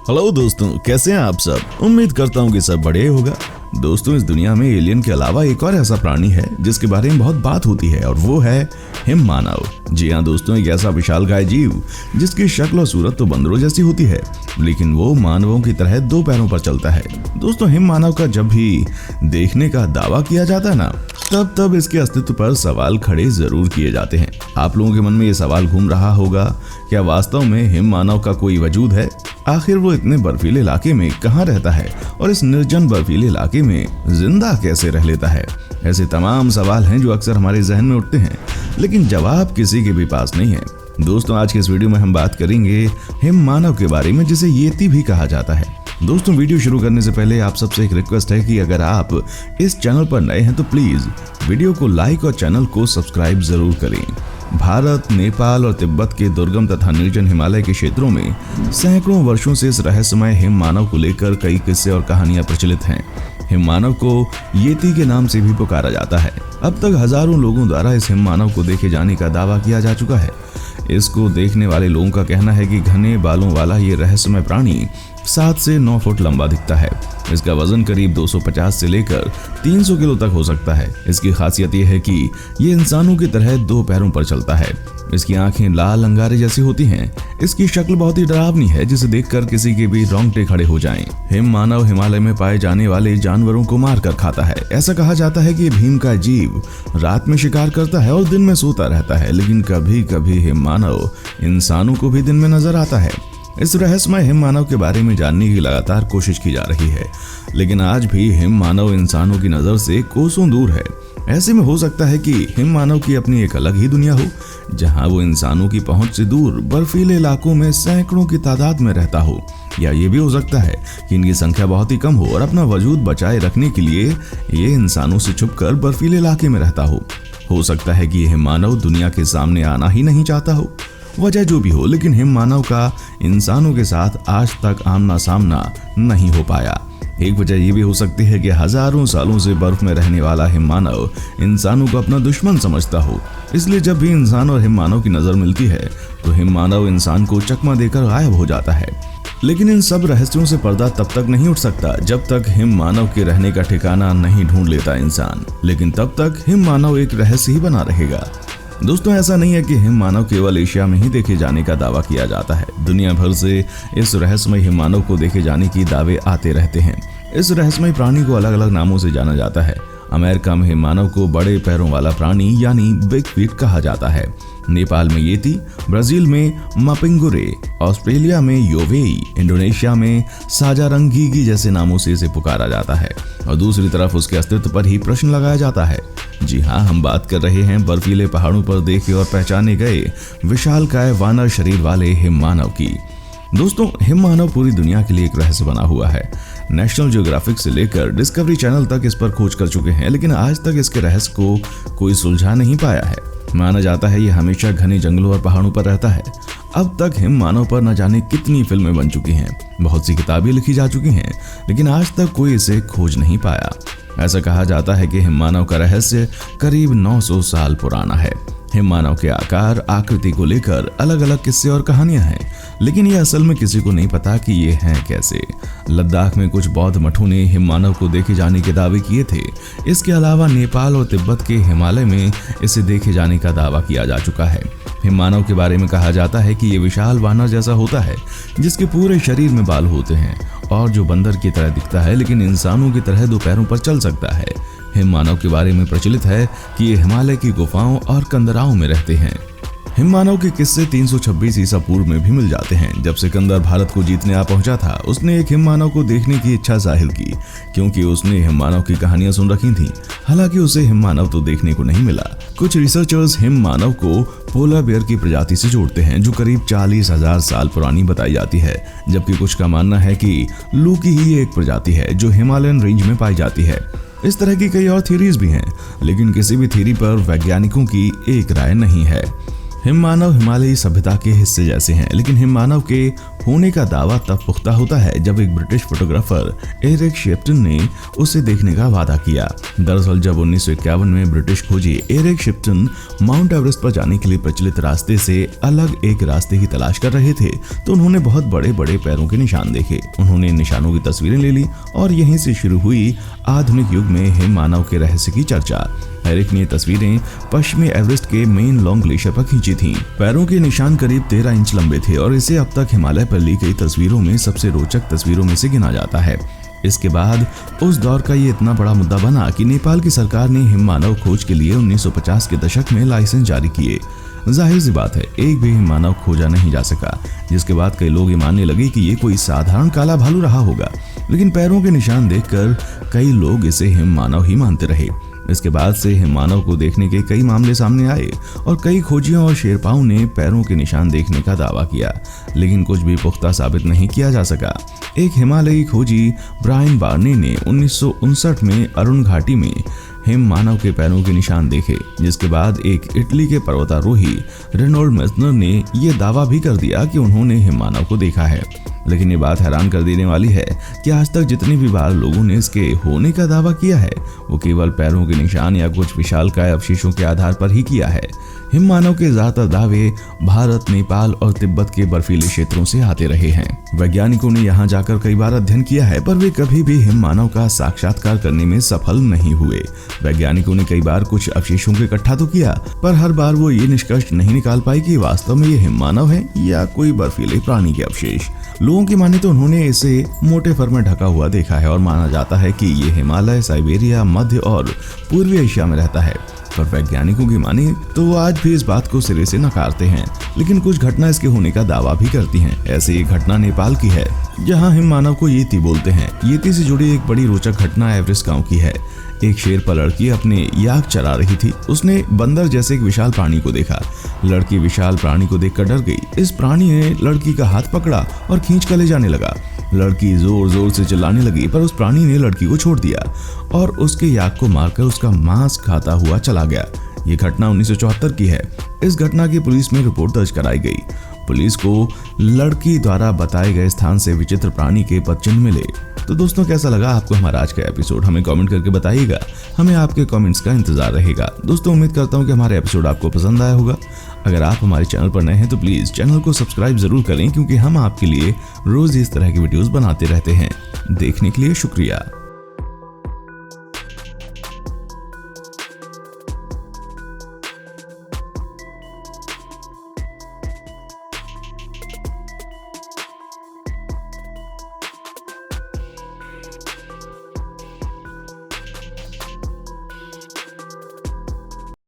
Hello दोस्तों, कैसे हैं आप सब। उम्मीद करता हूँ कि सब बढ़िया होगा। दोस्तों, इस दुनिया में एलियन के अलावा एक और ऐसा प्राणी है जिसके बारे में बहुत बात होती है और वो है हिम मानव। जी हाँ दोस्तों, एक ऐसा विशालकाय जीव जिसकी शक्ल और सूरत तो बंदरों जैसी होती है, लेकिन वो मानवों की तरह दो पैरों पर चलता है। दोस्तों, हिम मानव का जब भी देखने का दावा किया जाता है ना, तब इसके अस्तित्व पर सवाल खड़े जरूर किए जाते हैं। आप लोगों के मन में ये सवाल घूम रहा होगा, क्या वास्तव में हिम मानव का कोई वजूद है? आखिर वो इतने बर्फीले इलाके में कहाँ रहता है और इस निर्जन बर्फीले इलाके में जिंदा कैसे रह लेता है? ऐसे तमाम सवाल हैं जो अक्सर हमारे जहन में उठते हैं, लेकिन जवाब किसी के भी पास नहीं है। दोस्तों, आज के इस वीडियो में हम बात करेंगे हिम मानव के बारे में, जिसे येती भी कहा जाता है। दोस्तों, वीडियो शुरू करने से पहले आप सबसे एक रिक्वेस्ट है कि अगर आप इस चैनल पर नए हैं तो प्लीज वीडियो को लाइक और चैनल को सब्सक्राइब जरूर करें। भारत, नेपाल और तिब्बत के दुर्गम तथा निर्जन हिमालय के क्षेत्रों में सैकड़ों वर्षों से इस रहस्यमय हिम मानव को लेकर कई किस्से और कहानियां प्रचलित हैं। हिम मानव को येती के नाम से भी पुकारा जाता है। अब तक हजारों लोगों द्वारा इस हिम मानव को देखे जाने का दावा किया जा चुका है। इसको देखने वाले लोगों का कहना है कि घने बालों वाला ये रहस्यमय प्राणी 7 से 9 फुट लंबा दिखता है। इसका वजन करीब 250 से लेकर 300 किलो तक हो सकता है। इसकी खासियत यह है कि ये इंसानों की तरह दो पैरों पर चलता है। इसकी आंखें लाल अंगारे जैसी होती हैं। इसकी शक्ल बहुत ही डरावनी है, जिसे देखकर किसी के भी रोंगटे खड़े हो जाएं। हिम मानव हिमालय में पाए जाने वाले जानवरों को मार कर खाता है। ऐसा कहा जाता है कि भीम का जीव रात में शिकार करता है और दिन में सोता रहता है, लेकिन कभी कभी हिम मानव इंसानों को भी दिन में नजर आता है। इस रहस्यमय हिम मानव के बारे में जानने की लगातार कोशिश की जा रही है, लेकिन आज भी हिम मानव इंसानों की नजर से कोसों दूर है। ऐसे में हो सकता है कि हिम मानव की अपनी एक अलग ही दुनिया हो, जहां वो इंसानों की पहुंच से दूर बर्फीले इलाकों में सैकड़ों की तादाद में रहता हो, या ये भी हो सकता है कि इनकी संख्या बहुत ही कम हो और अपना वजूद बचाए रखने के लिए ये इंसानों से छुपकर बर्फीले इलाके में रहता हो सकता है कि हिम मानव दुनिया के सामने आना ही नहीं चाहता हो। वजह जो भी हो, लेकिन हिम मानव का इंसानों के साथ आज तक आमना सामना नहीं हो पाया। एक वजह ये भी हो सकती है कि हजारों सालों से बर्फ में रहने वाला हिम मानव इंसानों को अपना दुश्मन समझता हो। इसलिए जब भी इंसान और हिम मानव की नजर मिलती है तो हिम मानव इंसान को चकमा देकर गायब हो जाता है। लेकिन इन सब रहस्यों से पर्दा तब तक नहीं उठ सकता जब तक हिम मानव के रहने का ठिकाना नहीं ढूंढ लेता इंसान। लेकिन तब तक हिम मानव एक रहस्य ही बना रहेगा। दोस्तों, ऐसा नहीं है कि हिम मानव केवल एशिया में ही देखे जाने का दावा किया जाता है। दुनिया भर से इस रहस्यमय हिम मानव को देखे जाने की दावे आते रहते हैं। इस रहस्यमय प्राणी को अलग अलग नामों से जाना जाता है। अमेरिका में हिम मानव को बड़े पैरों वाला प्राणी यानी बिग फीट कहा जाता है। नेपाल में येती, ब्राजील में मापिंगुरे, ऑस्ट्रेलिया में योवेई, इंडोनेशिया में साजारंगीगी जैसे नामों से इसे पुकारा जाता है और दूसरी तरफ उसके अस्तित्व पर ही प्रश्न लगाया जाता है। जी हाँ, हम बात कर रहे हैं बर्फीले पहाड़ों पर देखे और पहचाने गए विशालकाय वानर शरीर वाले हिम मानव की। दोस्तों, हिम मानव पूरी दुनिया के लिए एक रहस्य बना हुआ है। नेशनल ज्योग्राफिक से लेकर डिस्कवरी चैनल तक इस पर खोज कर चुके हैं, लेकिन आज तक इसके रहस्य को कोई सुलझा नहीं पाया है। माना जाता है ये हमेशा घने जंगलों और पहाड़ों पर रहता है। अब तक हिम मानव पर न जाने कितनी फिल्में बन चुकी हैं, बहुत सी किताबें लिखी जा चुकी हैं, लेकिन आज तक कोई इसे खोज नहीं पाया। ऐसा कहा जाता है कि हिम मानव का रहस्य करीब 900 साल पुराना है। हिम मानव के आकार, आकृति को लेकर अलग अलग किस्से और कहानियां हैं, लेकिन ये असल में किसी को नहीं पता कि ये हैं कैसे। लद्दाख में कुछ बौद्ध मठों ने हिम मानव को देखे जाने के दावे किए थे। इसके अलावा नेपाल और तिब्बत के हिमालय में इसे देखे जाने का दावा किया जा चुका है। हिम मानव के बारे में कहा जाता है कि ये विशाल वानर जैसा होता है, जिसके पूरे शरीर में बाल होते हैं और जो बंदर की तरह दिखता है, लेकिन इंसानों की तरह दो पैरों पर चल सकता है। हिम मानव के बारे में प्रचलित है कि ये हिमालय की गुफाओं और कंदराओं में रहते हैं। हिम मानव के किस्से 326 ईसा पूर्व में भी मिल जाते हैं। जब सिकंदर भारत को जीतने आ पहुंचा था, उसने एक हिम मानव को देखने की इच्छा जाहिर की, क्योंकि उसने हिम मानव की कहानियां सुन रखी थीं। हालांकि उसे हिम मानव तो देखने को नहीं मिला। कुछ रिसर्चर्स हिम मानव को पोलर बेयर की प्रजाति से जोड़ते हैं, जो करीब 40,000 साल पुरानी बताई जाती है, जबकि कुछ का मानना है कि लू की ही एक प्रजाति है जो हिमालयन रेंज में पाई जाती है। इस तरह की कई और थ्योरीज भी हैं, लेकिन किसी भी थ्योरी पर वैज्ञानिकों की एक राय नहीं है। हिममानव हिमालयी सभ्यता के हिस्से जैसे हैं, लेकिन हिममानव के होने का दावा तब पुख्ता होता है जब एक ब्रिटिश फोटोग्राफर एरिक शिप्टन ने उसे देखने का वादा किया। दरअसल जब 1951 में ब्रिटिश खोजी एरिक शिप्टन माउंट एवरेस्ट पर जाने के लिए प्रचलित रास्ते से अलग एक रास्ते की तलाश कर रहे थे, तो उन्होंने बहुत बड़े बड़े पैरों के निशान देखे। उन्होंने निशानों की तस्वीरें ले ली और यहीं से शुरू हुई आधुनिक युग में हिममानव के रहस्य की चर्चा। एरिक ने तस्वीरें पश्चिमी एवरेस्ट के मेन लॉन्ग ग्लेशियर पर खींची थीं। पैरों के निशान करीब 13 इंच लंबे थे और इसे अब तक हिमालय पर ली गई तस्वीरों में सबसे रोचक तस्वीरों में से गिना जाता है। इसके बाद उस दौर का ये इतना बड़ा मुद्दा बना कि नेपाल की सरकार ने हिममानव खोज के लिए 1950 के दशक में लाइसेंस जारी किए। जाहिर सी बात है, एक भी हिममानव खोजा नहीं जा सका, जिसके बाद कई लोग ये मानने लगे कि ये कोई साधारण काला भालू रहा होगा। लेकिन पैरों के निशान देखकर कई लोग इसे हिममानव ही मानते रहे। इसके बाद से हिममानव को देखने के कई मामले सामने आए और कई खोजियों और शेरपाओं ने पैरों के निशान देखने का दावा किया, लेकिन कुछ भी पुख्ता साबित नहीं किया जा सका। एक हिमालयी खोजी ब्रायन बार्ने ने 1959 में अरुण घाटी में हिममानव के पैरों के निशान देखे, जिसके बाद एक इटली के पर्वतारोही रेनोल्ड मेस्नर ने यह दावा भी कर दिया कि उन्होंने हिममानव को देखा है। लेकिन ये बात हैरान कर देने वाली है कि आज तक जितनी भी बार लोगों ने इसके होने का दावा किया है, वो केवल पैरों के निशान या कुछ विशालकाय अवशेषों के आधार पर ही किया है। हिममानव के ज्यादातर दावे भारत, नेपाल और तिब्बत के बर्फीले क्षेत्रों से आते रहे हैं। वैज्ञानिकों ने यहाँ जाकर कई बार अध्ययन किया है, पर वे कभी भी हिममानव का साक्षात्कार करने में सफल नहीं हुए। वैज्ञानिकों ने कई बार कुछ अवशेषों को इकट्ठा तो किया, पर हर बार वो ये निष्कर्ष नहीं निकाल पाई कि वास्तव में ये हिममानव है या कोई बर्फीले प्राणी के अवशेष। लोगों की माने तो उन्होंने इसे मोटे फर में ढका हुआ देखा है और माना जाता है कि ये हिमालय, साइबेरिया, मध्य और पूर्वी एशिया में रहता है। पर वैज्ञानिकों की माने तो वो आज भी इस बात को सिरे से नकारते हैं, लेकिन कुछ घटना इसके होने का दावा भी करती हैं। ऐसे एक घटना नेपाल की है, जहां हिममानव को येती बोलते हैं। येती से जुड़ी एक बड़ी रोचक घटना एवरेस्ट गांव की है। एक शेर पर लड़की अपने याक चरा रही थी। उसने बंदर जैसे एक विशाल प्राणी को देखा। लड़की विशाल प्राणी को देखकर डर गई। इस प्राणी ने लड़की का हाथ पकड़ा और खींच कर ले जाने लगा। लड़की जोर जोर से चिल्लाने लगी, पर उस प्राणी ने लड़की को छोड़ दिया और उसके याक को मारकर उसका मांस खाता हुआ चला गया। ये घटना 1974 की है। इस घटना की पुलिस में रिपोर्ट दर्ज कराई गई। पुलिस को लड़की द्वारा बताए गए स्थान से विचित्र प्राणी के पदचिन्ह मिले। तो दोस्तों, कैसा लगा आपको हमारा आज का एपिसोड? हमें कमेंट करके बताइएगा। हमें आपके कमेंट्स का इंतजार रहेगा। दोस्तों, उम्मीद करता हूँ कि हमारा एपिसोड आपको पसंद आया होगा। अगर आप हमारे चैनल पर नए हैं तो प्लीज चैनल को सब्सक्राइब जरूर करें, क्योंकि हम आपके लिए रोज इस तरह की वीडियोस बनाते रहते हैं। देखने के लिए शुक्रिया।